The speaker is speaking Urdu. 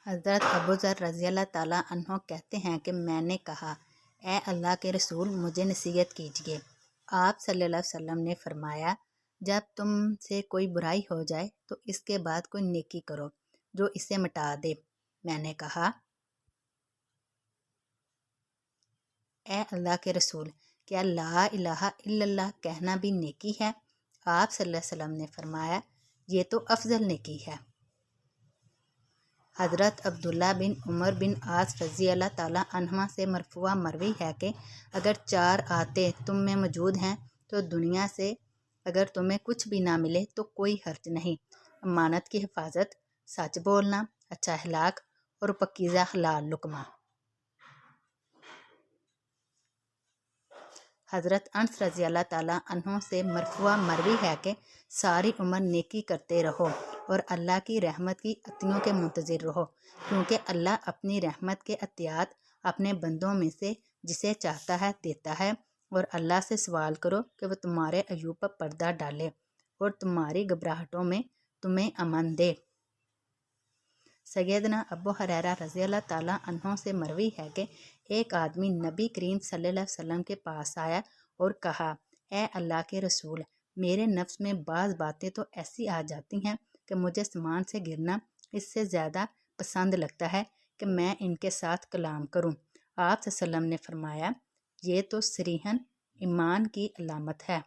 حضرت ابو ذر رضی اللہ تعالیٰ عنہ کہتے ہیں کہ میں نے کہا، اے اللہ کے رسول مجھے نصیحت کیجیے۔ آپ صلی اللہ علیہ وسلم نے فرمایا، جب تم سے کوئی برائی ہو جائے تو اس کے بعد کوئی نیکی کرو جو اسے مٹا دے۔ میں نے کہا، اے اللہ کے رسول کیا لا الہ الا اللہ کہنا بھی نیکی ہے؟ آپ صلی اللہ علیہ وسلم نے فرمایا، یہ تو افضل نیکی ہے۔ حضرت عبداللہ بن عمر بن عاص رضی اللہ تعالیٰ عنہما سے مرفوع مروی ہے کہ اگر 4 آتے تم میں موجود ہیں تو دنیا سے اگر تمہیں کچھ بھی نہ ملے تو کوئی حرج نہیں۔ امانت کی حفاظت، سچ بولنا، اچھا اخلاق اور پاکیزہ حلال لقمہ۔ حضرت انس رضی اللہ تعالیٰ عنہ سے مرفوع مروی ہے کہ ساری عمر نیکی کرتے رہو اور اللہ کی رحمت کی عطیوں کے منتظر رہو، کیونکہ اللہ اپنی رحمت کے عطیات اپنے بندوں میں سے جسے چاہتا ہے دیتا ہے، اور اللہ سے سوال کرو کہ وہ تمہارے عیوب پر پردہ ڈالے اور تمہاری گھبراہٹوں میں تمہیں امن دے۔ سیدنا ابو ہریرہ رضی اللہ تعالیٰ عنہ سے مروی ہے کہ ایک آدمی نبی کریم صلی اللہ علیہ وسلم کے پاس آیا اور کہا، اے اللہ کے رسول میرے نفس میں بعض باتیں تو ایسی آ جاتی ہیں کہ مجھے آسمان سے گرنا اس سے زیادہ پسند لگتا ہے کہ میں ان کے ساتھ کلام کروں۔ آپ صلی اللہ علیہ وسلم نے فرمایا، یہ تو صریحاً ایمان کی علامت ہے۔